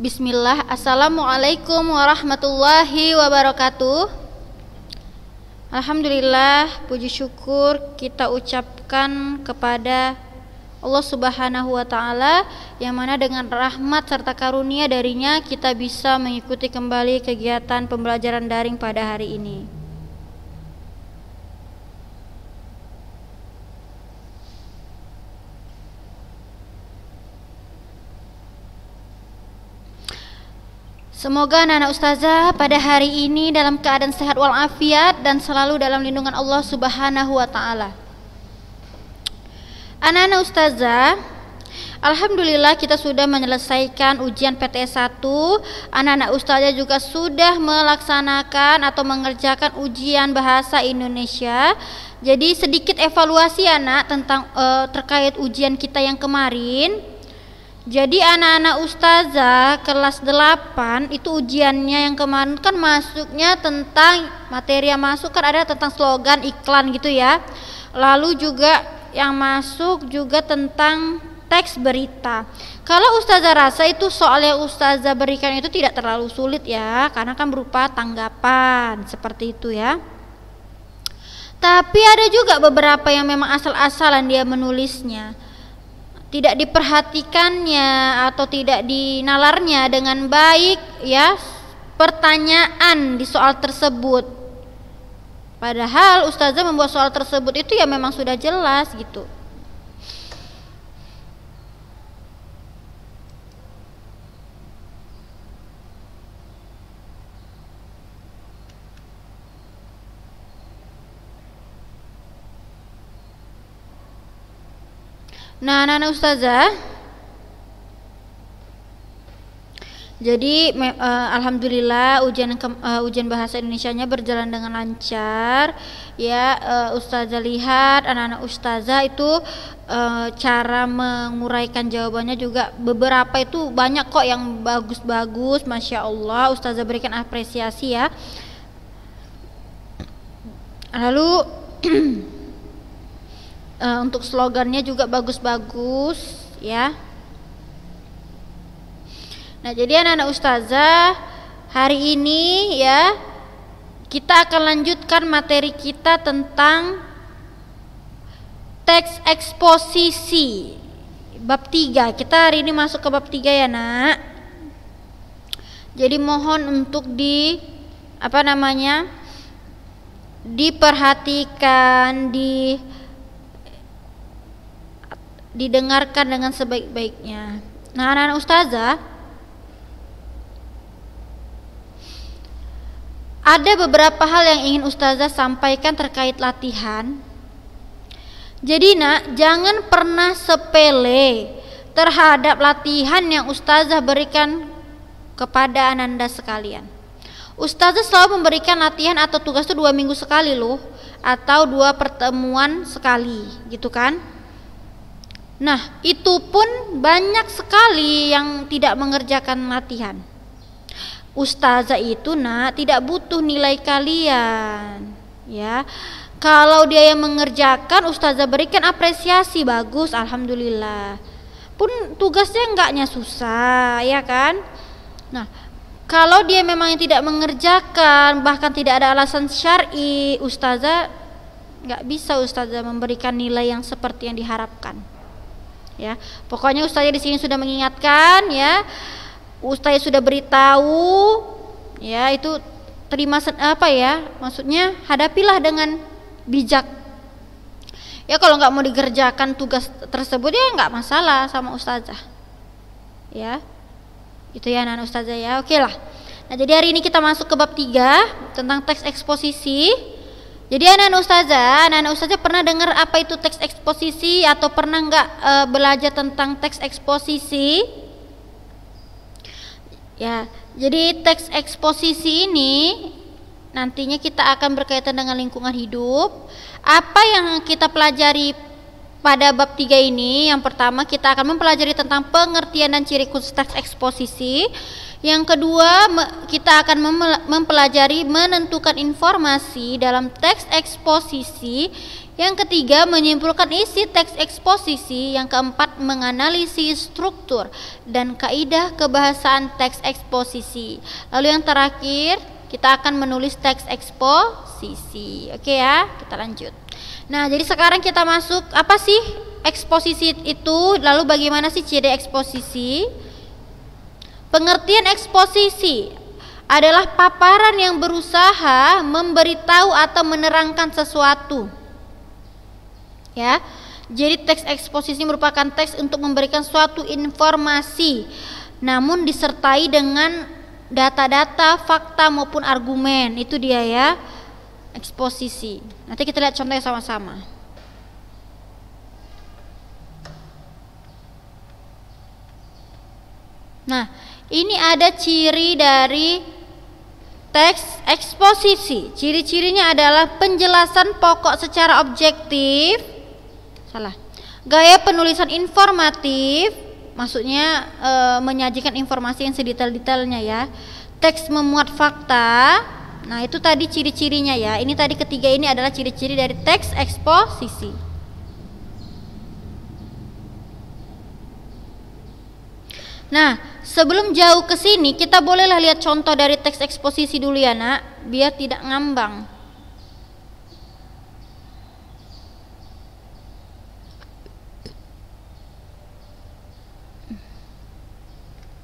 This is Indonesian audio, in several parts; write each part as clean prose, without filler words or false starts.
Bismillah. Assalamualaikum warahmatullahi wabarakatuh. Alhamdulillah, puji syukur kita ucapkan kepada Allah Subhanahu wa Ta'ala, yang mana dengan rahmat serta karunia darinya kita bisa mengikuti kembali kegiatan pembelajaran daring pada hari ini. Semoga anak-anak ustazah pada hari ini dalam keadaan sehat walafiat dan selalu dalam lindungan Allah Subhanahu wa Ta'ala. Anak-anak ustazah, alhamdulillah kita sudah menyelesaikan ujian PTS 1. Anak-anak ustazah juga sudah melaksanakan atau mengerjakan ujian bahasa Indonesia. Jadi sedikit evaluasi anak tentang terkait ujian kita yang kemarin. Jadi anak-anak ustazah kelas 8 itu ujiannya yang kemarin kan masuknya tentang materi yang masuk kan ada tentang slogan iklan gitu ya. Lalu juga yang masuk juga tentang teks berita. Kalau ustazah rasa itu soal yang ustazah berikan itu tidak terlalu sulit ya, karena kan berupa tanggapan seperti itu ya. Tapi ada juga beberapa yang memang asal-asalan dia menulisnya, tidak diperhatikannya atau tidak dinalarnya dengan baik ya pertanyaan di soal tersebut. Padahal ustazah membuat soal tersebut itu ya memang sudah jelas gitu. Nah, anak-anak ustazah, jadi alhamdulillah ujian bahasa Indonesianya berjalan dengan lancar ya. Ustazah lihat anak-anak ustazah itu cara menguraikan jawabannya juga beberapa itu banyak kok yang bagus-bagus, masya Allah. Ustazah berikan apresiasi ya. Lalu untuk slogannya juga bagus-bagus ya. Nah, jadi anak-anak ustazah, hari ini ya kita akan lanjutkan materi kita tentang teks eksposisi bab 3. Kita hari ini masuk ke bab 3 ya, Nak. Jadi mohon untuk diperhatikan, didengarkan dengan sebaik-baiknya. Nah, anak-anak ustazah, ada beberapa hal yang ingin ustazah sampaikan terkait latihan. Jadi nak, jangan pernah sepele terhadap latihan yang ustazah berikan kepada ananda sekalian. Ustazah selalu memberikan latihan atau tugas itu 2 minggu sekali loh, atau 2 pertemuan sekali gitu kan. Nah, itu pun banyak sekali yang tidak mengerjakan latihan. Ustazah itu tidak butuh nilai kalian ya. Kalau dia yang mengerjakan, ustazah berikan apresiasi, bagus, alhamdulillah. Pun tugasnya enggaknya susah ya kan. Nah, kalau dia memang yang tidak mengerjakan, bahkan tidak ada alasan syar'i, ustazah enggak bisa ustazah memberikan nilai yang seperti yang diharapkan. Ya, pokoknya ustazah di sini sudah mengingatkan ya. Ustazah sudah beritahu ya, itu terima maksudnya hadapilah dengan bijak. Ya kalau nggak mau dikerjakan tugas tersebut ya nggak masalah sama ustazah. Ya. Itu ya anak ustazah ya. Oke lah. Nah, jadi hari ini kita masuk ke bab 3 tentang teks eksposisi. Jadi anak-anak ustazah pernah dengar apa itu teks eksposisi atau pernah nggak belajar tentang teks eksposisi? Ya, jadi teks eksposisi ini nantinya kita akan berkaitan dengan lingkungan hidup. Apa yang kita pelajari pada bab 3 ini? Yang pertama kita akan mempelajari tentang pengertian dan ciri khusus teks eksposisi. Yang kedua, kita akan mempelajari menentukan informasi dalam teks eksposisi. Yang ketiga, menyimpulkan isi teks eksposisi. Yang keempat, menganalisis struktur dan kaidah kebahasaan teks eksposisi. Lalu yang terakhir, kita akan menulis teks eksposisi. Oke ya, kita lanjut. Nah, jadi sekarang kita masuk, apa sih eksposisi itu? Lalu bagaimana sih ciri eksposisi? Pengertian eksposisi adalah paparan yang berusaha memberitahu atau menerangkan sesuatu. Ya, jadi teks eksposisi merupakan teks untuk memberikan suatu informasi, namun disertai dengan data-data, fakta maupun argumen. Itu dia ya, eksposisi. Nanti kita lihat contohnya sama-sama. Nah, ini ada ciri dari teks eksposisi. Ciri-cirinya adalah penjelasan pokok secara objektif. Gaya penulisan informatif, maksudnya menyajikan informasi yang sedetail-detailnya ya. Teks memuat fakta. Nah, itu tadi ciri-cirinya ya. Ini tadi ketiga ini adalah ciri-ciri dari teks eksposisi. Nah, sebelum jauh ke sini, kita bolehlah lihat contoh dari teks eksposisi dulu ya, Nak, biar tidak ngambang.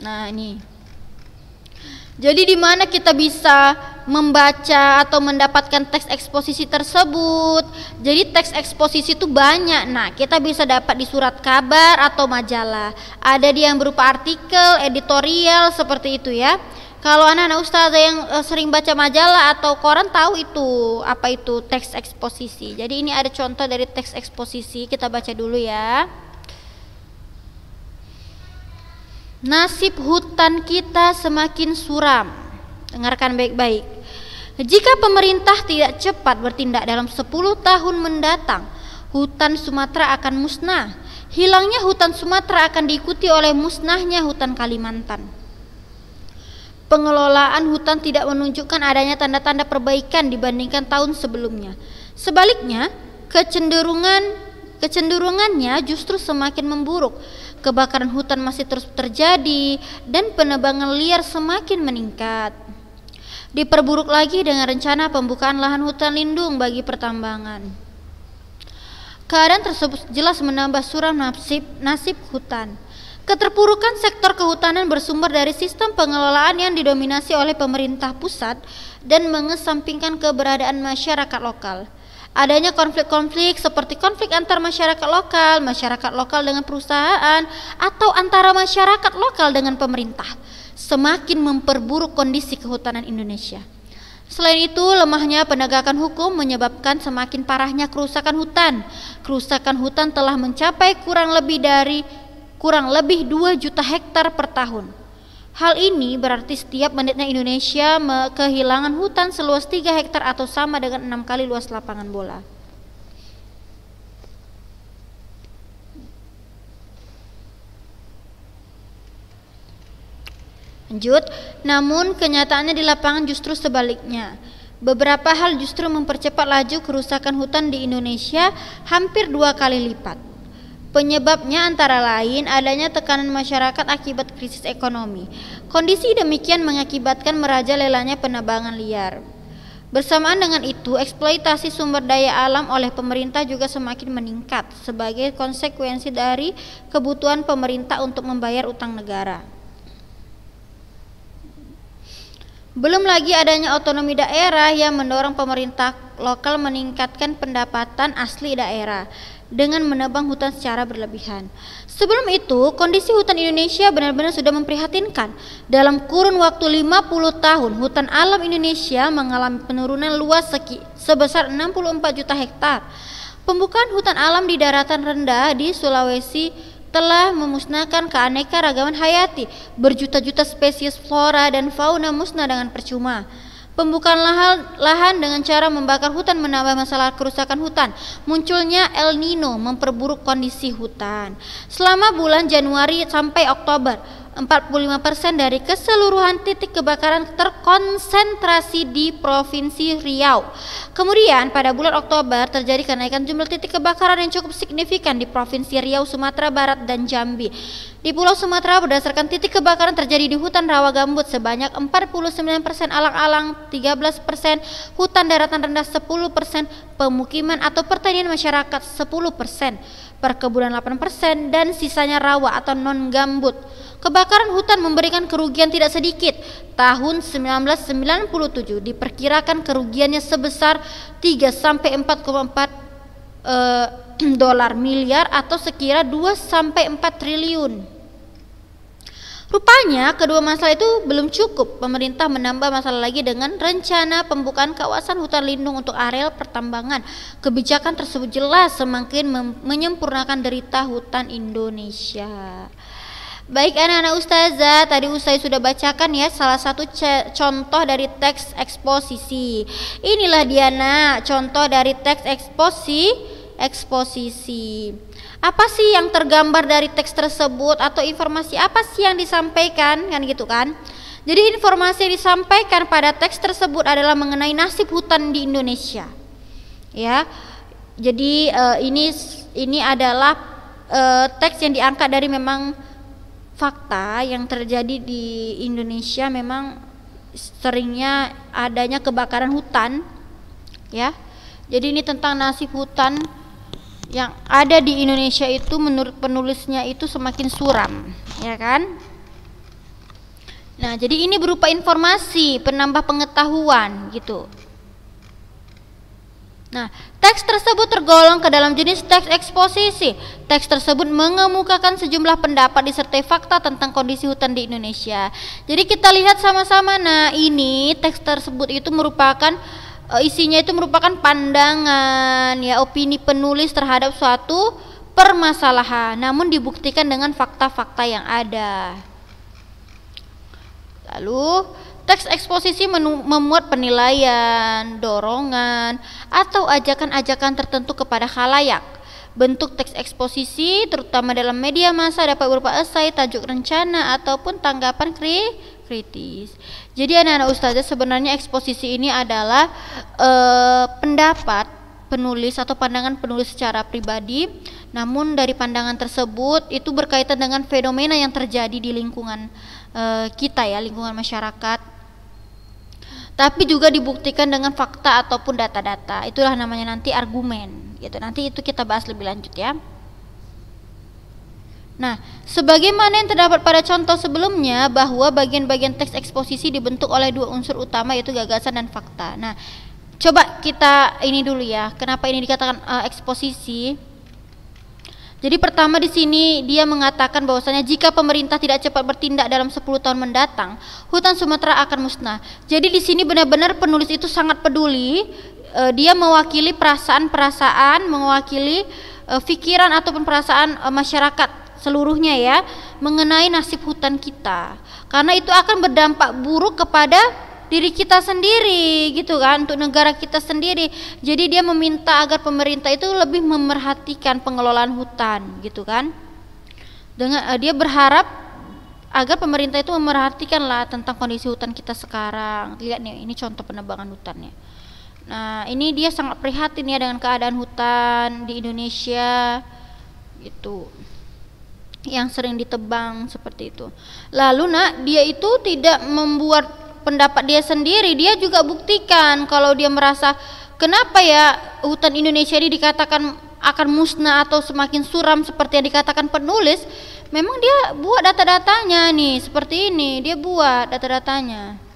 Nah, ini. Jadi di mana kita bisa membaca atau mendapatkan teks eksposisi tersebut? Jadi teks eksposisi itu banyak. Nah, kita bisa dapat di surat kabar atau majalah. Ada yang berupa artikel, editorial seperti itu ya. Kalau anak-anak ustazah yang sering baca majalah atau koran tahu itu apa itu teks eksposisi. Jadi ini ada contoh dari teks eksposisi, kita baca dulu ya. Nasib hutan kita semakin suram. Dengarkan baik-baik. Jika pemerintah tidak cepat bertindak dalam 10 tahun mendatang, hutan Sumatera akan musnah. Hilangnya hutan Sumatera akan diikuti oleh musnahnya hutan Kalimantan. Pengelolaan hutan tidak menunjukkan adanya tanda-tanda perbaikan dibandingkan tahun sebelumnya. Sebaliknya, kecenderungannya justru semakin memburuk. Kebakaran hutan masih terus terjadi dan penebangan liar semakin meningkat. Diperburuk lagi dengan rencana pembukaan lahan hutan lindung bagi pertambangan. Keadaan tersebut jelas menambah suram nasib hutan. Keterpurukan sektor kehutanan bersumber dari sistem pengelolaan yang didominasi oleh pemerintah pusat dan mengesampingkan keberadaan masyarakat lokal. Adanya konflik-konflik seperti konflik antar masyarakat lokal dengan perusahaan, atau antara masyarakat lokal dengan pemerintah, semakin memperburuk kondisi kehutanan Indonesia. Selain itu, lemahnya penegakan hukum menyebabkan semakin parahnya kerusakan hutan. Kerusakan hutan telah mencapai kurang lebih 2 juta hektar per tahun. Hal ini berarti setiap menitnya Indonesia kehilangan hutan seluas 3 hektar atau sama dengan 6 kali luas lapangan bola. Lanjut, namun kenyataannya di lapangan justru sebaliknya. Beberapa hal justru mempercepat laju kerusakan hutan di Indonesia hampir 2 kali lipat. Penyebabnya antara lain adanya tekanan masyarakat akibat krisis ekonomi. Kondisi demikian mengakibatkan merajalelanya penebangan liar. Bersamaan dengan itu, eksploitasi sumber daya alam oleh pemerintah juga semakin meningkat sebagai konsekuensi dari kebutuhan pemerintah untuk membayar utang negara. Belum lagi adanya otonomi daerah yang mendorong pemerintah lokal meningkatkan pendapatan asli daerah dengan menebang hutan secara berlebihan. Sebelum itu, kondisi hutan Indonesia benar-benar sudah memprihatinkan. Dalam kurun waktu 50 tahun, hutan alam Indonesia mengalami penurunan luas sebesar 64 juta hektar. Pembukaan hutan alam di daratan rendah di Sulawesi telah memusnahkan keanekaragaman hayati. Berjuta-juta spesies flora dan fauna musnah dengan percuma. Pembukaan lahan dengan cara membakar hutan menambah masalah kerusakan hutan. Munculnya El Nino memperburuk kondisi hutan. Selama bulan Januari sampai Oktober, 45% dari keseluruhan titik kebakaran terkonsentrasi di Provinsi Riau. Kemudian pada bulan Oktober terjadi kenaikan jumlah titik kebakaran yang cukup signifikan di Provinsi Riau, Sumatera Barat, dan Jambi. Di Pulau Sumatera berdasarkan titik kebakaran terjadi di hutan rawa gambut sebanyak 49%, alang-alang 13%, hutan daratan rendah 10%, pemukiman atau pertanian masyarakat 10%, perkebunan 8%, dan sisanya rawa atau non-gambut. Kebakaran hutan memberikan kerugian tidak sedikit. Tahun 1997 diperkirakan kerugiannya sebesar 3 sampai 4,4 dolar miliar atau sekira 2 sampai 4 triliun. Rupanya kedua masalah itu belum cukup. Pemerintah menambah masalah lagi dengan rencana pembukaan kawasan hutan lindung untuk areal pertambangan. Kebijakan tersebut jelas semakin menyempurnakan derita hutan Indonesia. Baik anak-anak ustazah, tadi Ustaz sudah bacakan ya salah satu contoh dari teks eksposisi. Inilah dia nak, contoh dari teks eksposisi. Apa sih yang tergambar dari teks tersebut atau informasi apa sih yang disampaikan, kan gitu kan? Jadi informasi yang disampaikan pada teks tersebut adalah mengenai nasib hutan di Indonesia. Ya. Jadi ini adalah teks yang diangkat dari memang fakta yang terjadi di Indonesia. Memang seringnya adanya kebakaran hutan, ya. Jadi ini tentang nasib hutan yang ada di Indonesia itu menurut penulisnya itu semakin suram, ya kan? Nah, jadi ini berupa informasi penambah pengetahuan gitu. Nah, teks tersebut tergolong ke dalam jenis teks eksposisi. Teks tersebut mengemukakan sejumlah pendapat disertai fakta tentang kondisi hutan di Indonesia. Jadi kita lihat sama-sama. Nah, ini teks tersebut itu merupakan isinya itu merupakan pandangan ya, opini penulis terhadap suatu permasalahan, namun dibuktikan dengan fakta-fakta yang ada. Lalu teks eksposisi memuat penilaian, dorongan, atau ajakan-ajakan tertentu kepada khalayak. Bentuk teks eksposisi terutama dalam media massa dapat berupa esai, tajuk rencana, ataupun tanggapan kritis. Jadi anak-anak ustazah, sebenarnya eksposisi ini adalah pendapat penulis atau pandangan penulis secara pribadi, namun dari pandangan tersebut itu berkaitan dengan fenomena yang terjadi di lingkungan kita ya, lingkungan masyarakat, tapi juga dibuktikan dengan fakta ataupun data-data. Itulah namanya nanti argumen gitu. Nanti itu kita bahas lebih lanjut ya. Nah, sebagaimana yang terdapat pada contoh sebelumnya, bahwa bagian-bagian teks eksposisi dibentuk oleh dua unsur utama, yaitu gagasan dan fakta. Nah, coba kita ini dulu ya, kenapa ini dikatakan eksposisi? Jadi pertama di sini dia mengatakan bahwasanya jika pemerintah tidak cepat bertindak dalam 10 tahun mendatang, hutan Sumatera akan musnah. Jadi di sini benar-benar penulis itu sangat peduli, dia mewakili perasaan-perasaan, mewakili pikiran ataupun perasaan masyarakat seluruhnya ya, mengenai nasib hutan kita. Karena itu akan berdampak buruk kepada diri kita sendiri gitu kan, untuk negara kita sendiri. Jadi dia meminta agar pemerintah itu lebih memerhatikan pengelolaan hutan gitu kan. Dengan dia berharap agar pemerintah itu memerhatikanlah tentang kondisi hutan kita sekarang. Lihat nih, ini contoh penebangan hutannya. Nah, ini dia sangat prihatin ya dengan keadaan hutan di Indonesia gitu, yang sering ditebang seperti itu. Lalu nak, dia itu tidak membuat pendapat dia sendiri, dia juga buktikan kalau dia merasa kenapa ya hutan Indonesia ini dikatakan akan musnah atau semakin suram seperti yang dikatakan penulis. Memang dia buat data-datanya nih, seperti ini, dia buat data-datanya.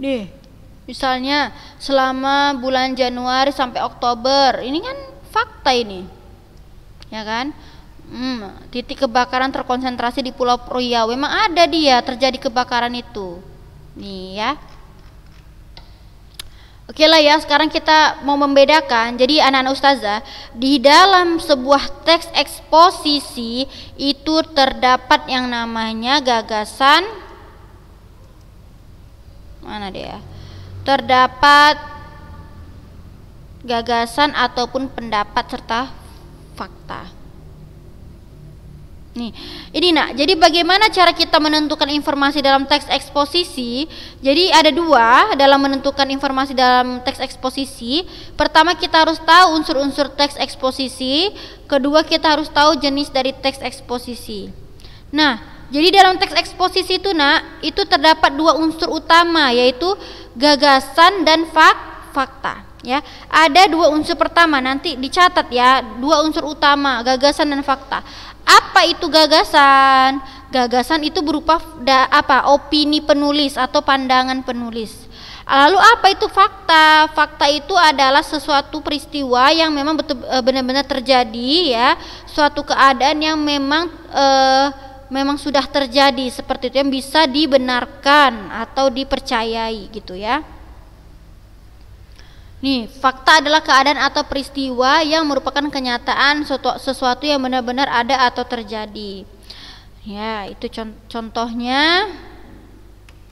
Nih, misalnya selama bulan Januari sampai Oktober, ini kan fakta ini, ya kan? Titik kebakaran terkonsentrasi di Pulau Riau. Memang ada dia terjadi kebakaran itu, nih ya. Oke lah ya, sekarang kita mau membedakan. Jadi anak-anak ustazah, di dalam sebuah teks eksposisi itu terdapat yang namanya gagasan, mana dia? terdapat gagasan ataupun pendapat serta fakta. Nih, ini nak. Jadi bagaimana cara kita menentukan informasi dalam teks eksposisi? Jadi ada dua dalam menentukan informasi dalam teks eksposisi. Pertama, kita harus tahu unsur-unsur teks eksposisi. Kedua, kita harus tahu jenis dari teks eksposisi. Nah, jadi dalam teks eksposisi itu nak, itu terdapat dua unsur utama, yaitu gagasan dan fakta. Ya, ada dua unsur pertama, nanti dicatat ya, dua unsur utama, gagasan dan fakta. Apa itu gagasan? Gagasan itu berupa opini penulis atau pandangan penulis. Lalu apa itu fakta? Fakta itu adalah sesuatu peristiwa yang memang benar-benar terjadi, ya, suatu keadaan yang memang sudah terjadi seperti itu, yang bisa dibenarkan atau dipercayai gitu ya. Nih, fakta adalah keadaan atau peristiwa yang merupakan kenyataan sesuatu yang benar-benar ada atau terjadi. Ya, itu contohnya.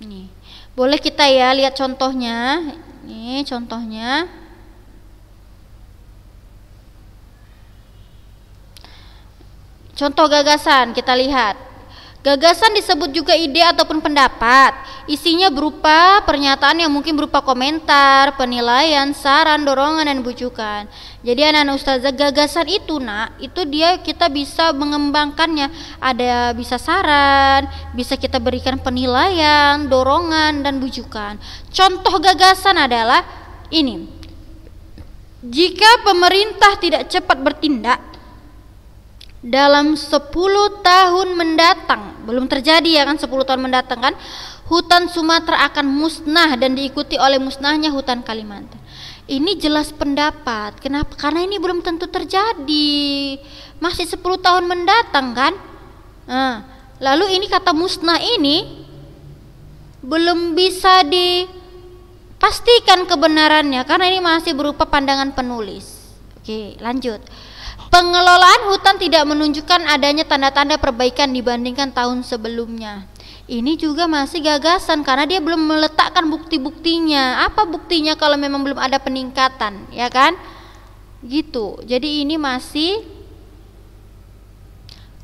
Nih, boleh kita ya lihat contohnya. Nih, contohnya. Contoh gagasan kita lihat. Gagasan disebut juga ide ataupun pendapat. Isinya berupa pernyataan yang mungkin berupa komentar, penilaian, saran, dorongan, dan bujukan. Jadi anak-anak ustazah, gagasan itu nak, itu kita bisa mengembangkannya. Ada bisa saran, bisa kita berikan penilaian, dorongan, dan bujukan. Contoh gagasan adalah ini. Jika pemerintah tidak cepat bertindak dalam 10 tahun mendatang, belum terjadi ya kan, 10 tahun mendatang kan, hutan Sumatera akan musnah dan diikuti oleh musnahnya hutan Kalimantan. Ini jelas pendapat. Kenapa? Karena ini belum tentu terjadi, masih 10 tahun mendatang kan. Lalu ini kata musnah ini belum bisa dipastikan kebenarannya karena ini masih berupa pandangan penulis. Oke, lanjut. Pengelolaan hutan tidak menunjukkan adanya tanda-tanda perbaikan dibandingkan tahun sebelumnya. Ini juga masih gagasan karena dia belum meletakkan bukti-buktinya. Apa buktinya kalau memang belum ada peningkatan, ya kan? Gitu. Jadi ini masih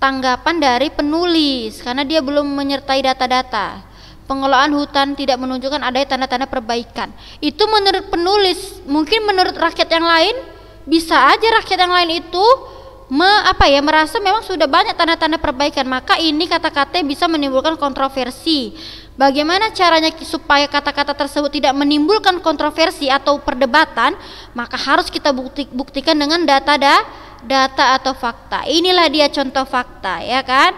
tanggapan dari penulis karena dia belum menyertai data-data. Pengelolaan hutan tidak menunjukkan adanya tanda-tanda perbaikan. Itu menurut penulis. Mungkin menurut rakyat yang lain, bisa aja rakyat yang lain itu merasa memang sudah banyak tanda-tanda perbaikan, maka ini kata-kata bisa menimbulkan kontroversi. Bagaimana caranya supaya kata-kata tersebut tidak menimbulkan kontroversi atau perdebatan? Maka harus kita buktikan dengan data atau fakta. Inilah dia contoh fakta, ya kan?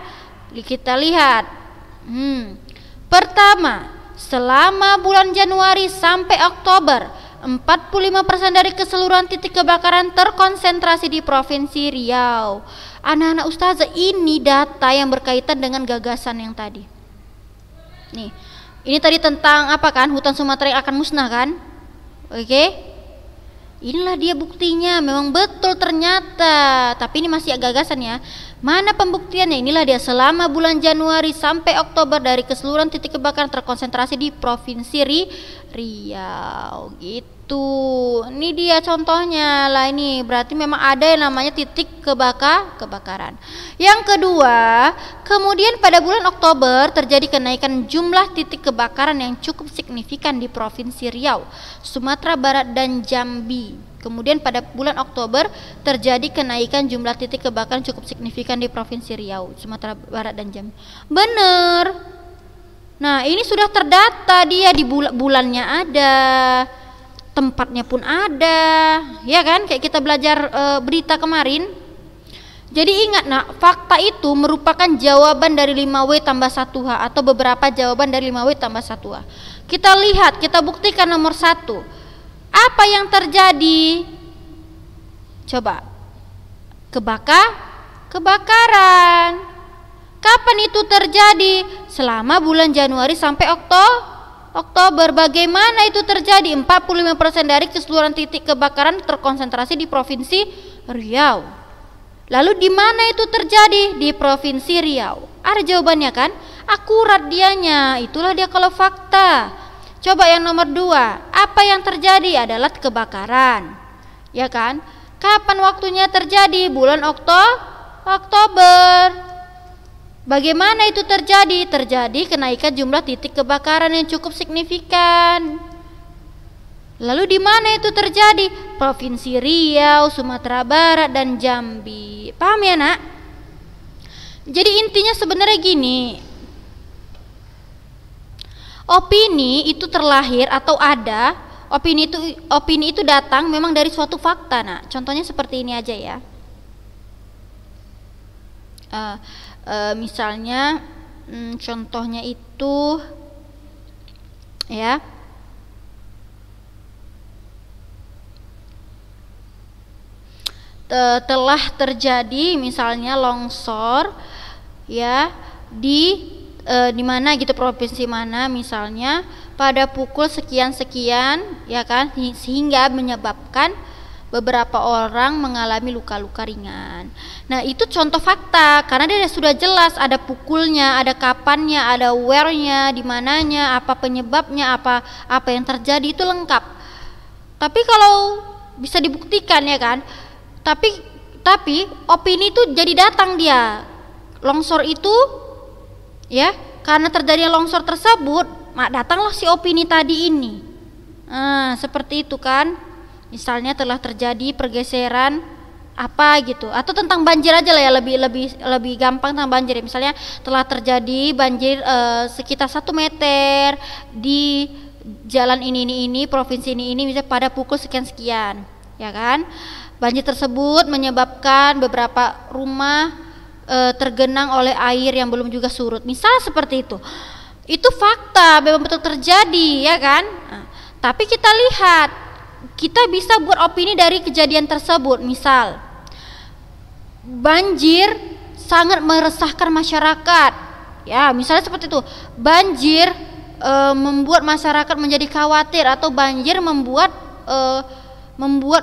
Kita lihat. Pertama, selama bulan Januari sampai Oktober 45% dari keseluruhan titik kebakaran terkonsentrasi di Provinsi Riau. Anak-anak ustazah, ini data yang berkaitan dengan gagasan yang tadi. Nih, ini tadi tentang apa kan? Hutan Sumatera yang akan musnah kan? Oke? Inilah dia buktinya, memang betul ternyata. Tapi ini masih gagasan ya. Mana pembuktiannya? Inilah dia, selama bulan Januari sampai Oktober dari keseluruhan titik kebakaran terkonsentrasi di Provinsi Riau. Gitu. Ini dia contohnya lah, ini berarti memang ada yang namanya titik kebakaran. Yang kedua, kemudian pada bulan Oktober terjadi kenaikan jumlah titik kebakaran yang cukup signifikan di Provinsi Riau, Sumatera Barat dan Jambi. Kemudian pada bulan Oktober terjadi kenaikan jumlah titik kebakaran cukup signifikan di Provinsi Riau, Sumatera Barat dan Jambi. Benar. Nah, ini sudah terdata, dia di bulannya ada, tempatnya pun ada, ya kan? Kayak kita belajar berita kemarin. Jadi ingat nak, fakta itu merupakan jawaban dari 5W tambah 1H atau beberapa jawaban dari 5W tambah 1H. Kita lihat, kita buktikan nomor 1. Apa yang terjadi? Coba. Kebakaran. Kapan itu terjadi? Selama bulan Januari sampai Oktober. Bagaimana itu terjadi? 45% dari keseluruhan titik kebakaran terkonsentrasi di Provinsi Riau. Lalu di mana itu terjadi? Di Provinsi Riau. Ada jawabannya kan? Akurat dianya. Itulah dia kalau fakta. Coba yang nomor 2, apa yang terjadi adalah kebakaran, ya kan? Kapan waktunya terjadi? Bulan Oktober. Bagaimana itu terjadi? Terjadi kenaikan jumlah titik kebakaran yang cukup signifikan. Lalu di mana itu terjadi? Provinsi Riau, Sumatera Barat, dan Jambi. Paham ya, Nak? Jadi intinya sebenarnya gini. Opini itu terlahir atau ada, opini itu datang memang dari suatu fakta, Nak. Contohnya seperti ini aja ya. Misalnya contohnya itu ya, telah terjadi misalnya longsor ya di mana gitu, provinsi mana misalnya pada pukul sekian ya kan, sehingga menyebabkan beberapa orang mengalami luka-luka ringan. Nah, itu contoh fakta karena dia sudah jelas ada pukulnya, ada kapannya, ada where-nya, di mananya, apa penyebabnya, apa yang terjadi, itu lengkap. Tapi kalau bisa dibuktikan ya kan. Tapi opini itu jadi datang dia. Longsor itu ya, karena terjadinya longsor tersebut, datanglah si opini tadi ini. Seperti itu kan. Misalnya telah terjadi pergeseran apa gitu, atau tentang banjir aja lah ya, lebih gampang tentang banjir. Misalnya telah terjadi banjir sekitar 1 meter di jalan ini provinsi ini bisa pada pukul sekian ya kan. Banjir tersebut menyebabkan beberapa rumah tergenang oleh air yang belum juga surut. Misal seperti itu. Itu fakta, memang betul terjadi ya kan. Tapi kita lihat, kita bisa buat opini dari kejadian tersebut. Misal banjir sangat meresahkan masyarakat ya, misalnya seperti itu. Banjir membuat masyarakat menjadi khawatir, atau banjir membuat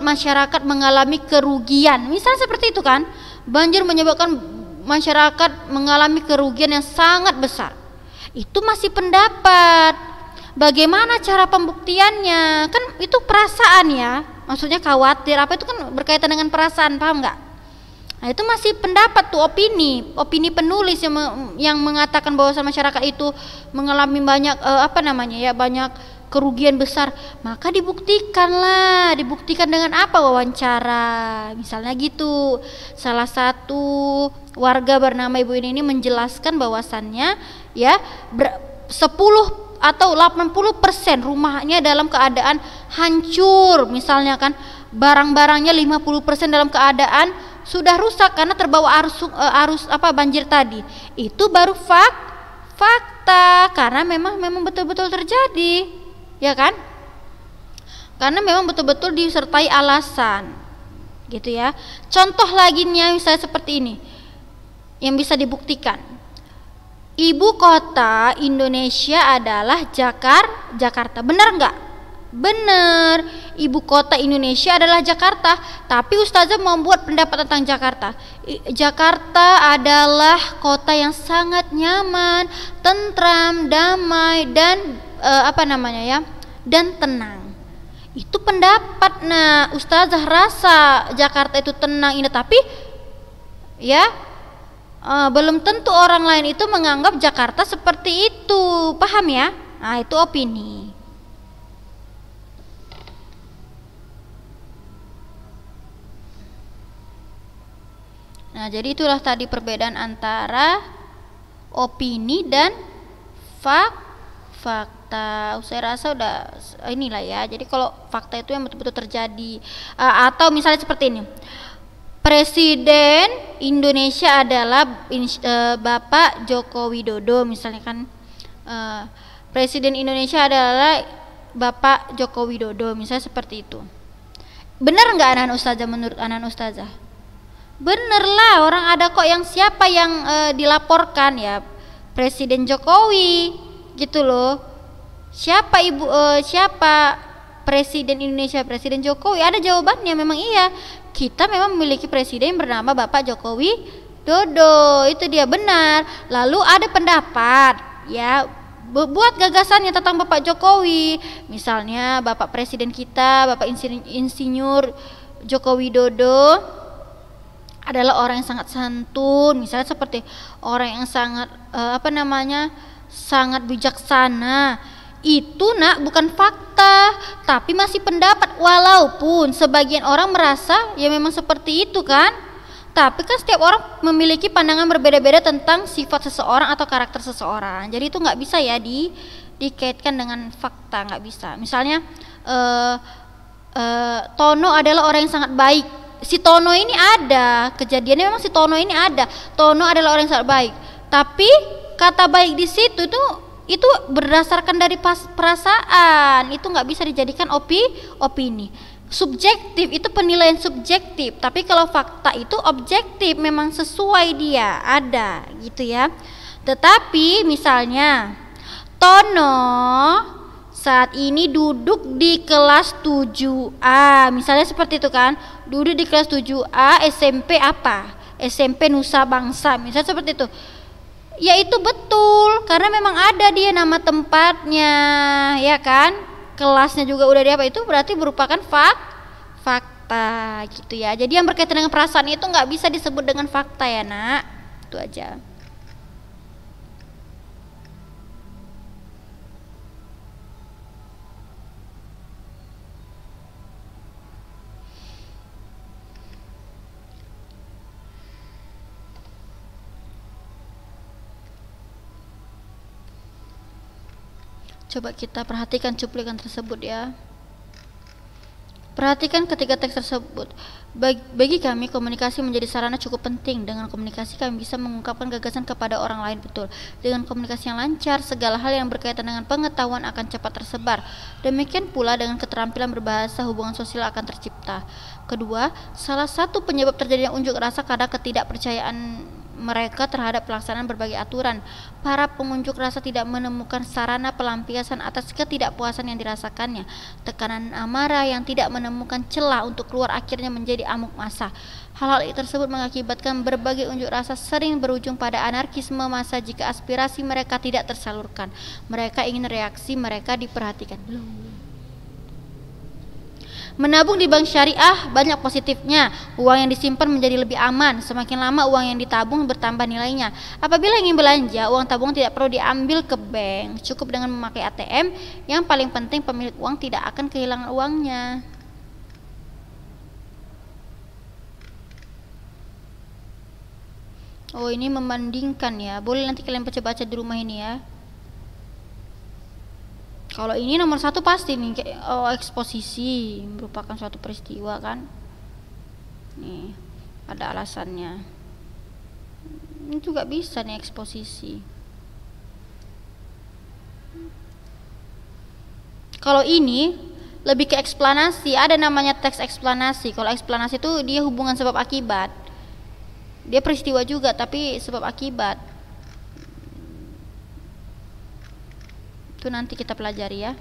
masyarakat mengalami kerugian, misal seperti itu kan. Banjir menyebabkan masyarakat mengalami kerugian yang sangat besar. Itu masih pendapat. Bagaimana cara pembuktiannya? Kan itu perasaan ya, maksudnya khawatir apa itu kan berkaitan dengan perasaan, paham nggak? Nah, itu masih pendapat tuh, opini penulis yang mengatakan bahwa masyarakat itu mengalami banyak banyak kerugian besar. Maka dibuktikan dengan apa? Wawancara, misalnya gitu. Salah satu warga bernama ibu ini menjelaskan bahwasannya ya 10 atau 80% rumahnya dalam keadaan hancur, misalnya kan. Barang-barangnya 50% dalam keadaan sudah rusak karena terbawa arus banjir tadi. Itu baru fakta karena memang betul-betul terjadi, ya kan? Karena memang betul-betul disertai alasan, gitu ya. Contoh laginya misalnya seperti ini yang bisa dibuktikan. Ibu kota Indonesia adalah Jakarta. Benar nggak? Benar. Ibu kota Indonesia adalah Jakarta. Tapi ustazah membuat pendapat tentang Jakarta. Jakarta adalah kota yang sangat nyaman, tentram, damai, dan dan tenang. Itu pendapat. Nah, ustazah rasa Jakarta itu tenang, indah, tapi ya belum tentu orang lain itu menganggap Jakarta seperti itu, paham ya? Nah, itu opini. Nah, jadi itulah tadi perbedaan antara opini dan fakta. Saya rasa udah inilah ya. Jadi kalau fakta itu yang betul-betul terjadi, atau misalnya seperti ini. Presiden Indonesia adalah Bapak Joko Widodo, misalnya kan. Presiden Indonesia adalah Bapak Joko Widodo, misalnya seperti itu. Benar nggak anak ustazah? Menurut anak ustazah bener lah. Orang ada kok yang siapa yang dilaporkan ya, Presiden Jokowi gitu loh. Siapa siapa Presiden Indonesia? Presiden Jokowi. Ada jawabannya, memang iya. Kita memang memiliki presiden bernama Bapak Jokowi Dodo, itu dia, benar. Lalu ada pendapat ya, buat gagasannya tentang Bapak Jokowi. Misalnya Bapak Presiden kita, Bapak Insinyur Joko Widodo adalah orang yang sangat santun, misalnya seperti orang yang sangat sangat bijaksana. Itu bukan fakta, tapi masih pendapat, walaupun sebagian orang merasa ya memang seperti itu kan. Tapi kan setiap orang memiliki pandangan berbeda-beda tentang sifat seseorang atau karakter seseorang. Jadi itu nggak bisa ya dikaitkan dengan fakta, nggak bisa. Misalnya Tono adalah orang yang sangat baik. Si Tono ini ada kejadiannya, memang si Tono ini ada. Tono adalah orang yang sangat baik. Tapi kata baik di situ itu berdasarkan dari perasaan. Itu nggak bisa dijadikan opini. Subjektif, itu penilaian subjektif. Tapi kalau fakta itu objektif, memang sesuai dia ada gitu ya. Tetapi misalnya Tono saat ini duduk di kelas 7A, misalnya seperti itu kan, duduk di kelas 7A SMP apa? SMP Nusa Bangsa, misalnya seperti itu. Ya itu betul, karena memang ada dia nama tempatnya, ya kan? Kelasnya juga udah diapa, itu berarti merupakan fakta gitu ya. Jadi yang berkaitan dengan perasaan itu nggak bisa disebut dengan fakta ya nak, itu aja. Coba kita perhatikan cuplikan tersebut ya. Perhatikan ketiga teks tersebut. Bagi kami, komunikasi menjadi sarana cukup penting. Dengan komunikasi kami bisa mengungkapkan gagasan kepada orang lain, betul. Dengan komunikasi yang lancar, segala hal yang berkaitan dengan pengetahuan akan cepat tersebar. Demikian pula dengan keterampilan berbahasa, hubungan sosial akan tercipta. Kedua, salah satu penyebab terjadinya unjuk rasa karena ketidakpercayaan mereka terhadap pelaksanaan berbagai aturan. Para pengunjuk rasa tidak menemukan sarana pelampiasan atas ketidakpuasan yang dirasakannya. Tekanan amarah yang tidak menemukan celah untuk keluar akhirnya menjadi amuk massa. Hal-hal tersebut mengakibatkan berbagai unjuk rasa sering berujung pada anarkisme massa jika aspirasi mereka tidak tersalurkan. Mereka ingin reaksi mereka diperhatikan. Menabung di bank syariah banyak positifnya. Uang yang disimpan menjadi lebih aman. Semakin lama uang yang ditabung bertambah nilainya. Apabila ingin belanja, uang tabungan tidak perlu diambil ke bank. Cukup dengan memakai ATM. Yang paling penting, pemilik uang tidak akan kehilangan uangnya. Oh, ini membandingkan ya. Boleh nanti kalian baca-baca di rumah ini ya. Kalau ini nomor satu pasti nih, eksposisi merupakan suatu peristiwa kan. Nih, ada alasannya. Ini juga bisa nih eksposisi. Kalau ini lebih ke eksplanasi, ada namanya teks eksplanasi. Kalau eksplanasi itu dia hubungan sebab akibat. Dia peristiwa juga tapi sebab akibat. Itu nanti kita pelajari ya.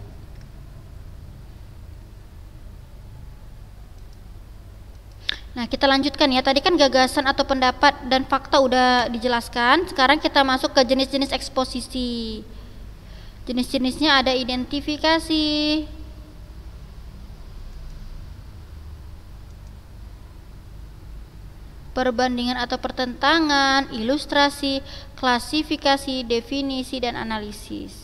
Nah, kita lanjutkan ya. Tadi kan gagasan atau pendapat dan fakta udah dijelaskan. Sekarang kita masuk ke jenis-jenis eksposisi. Jenis-jenisnya ada identifikasi, perbandingan atau pertentangan, ilustrasi, klasifikasi, definisi, dan analisis.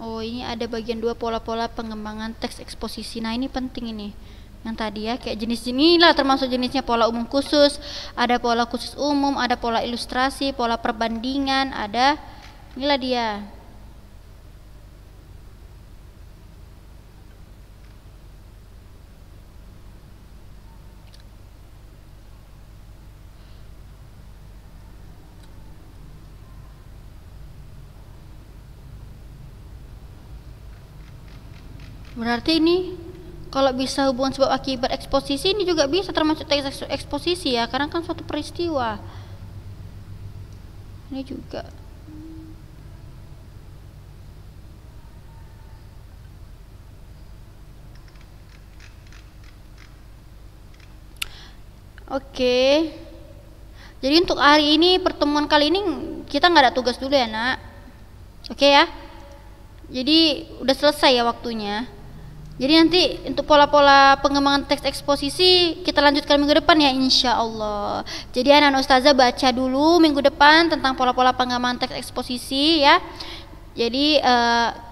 Oh, ini ada bagian 2 pola-pola pengembangan teks eksposisi. Nah, ini penting ini. Yang tadi ya, kayak jenis inilah termasuk jenisnya pola umum khusus, ada pola khusus umum, ada pola ilustrasi, pola perbandingan, ada inilah dia. Berarti ini kalau bisa hubungan sebab akibat eksposisi, ini juga bisa termasuk teks eksposisi ya, karena kan suatu peristiwa. Ini juga. Oke. Jadi untuk hari ini, pertemuan kali ini kita nggak ada tugas dulu ya nak. Oke ya. Jadi udah selesai ya waktunya. Jadi nanti untuk pola-pola pengembangan teks eksposisi kita lanjutkan minggu depan ya insya Allah. Jadi anak-anak ustazah baca dulu minggu depan tentang pola-pola pengembangan teks eksposisi ya. Jadi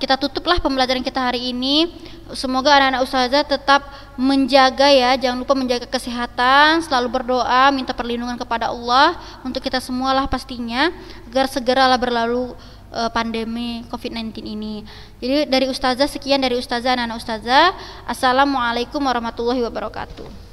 kita tutuplah pembelajaran kita hari ini. Semoga anak-anak ustazah tetap menjaga ya, jangan lupa menjaga kesehatan, selalu berdoa, minta perlindungan kepada Allah untuk kita semualah pastinya agar segeralah berlalu pandemi COVID-19 ini. Jadi dari ustazah sekian dari ustazah anak-anak ustazah. Assalamualaikum warahmatullahi wabarakatuh.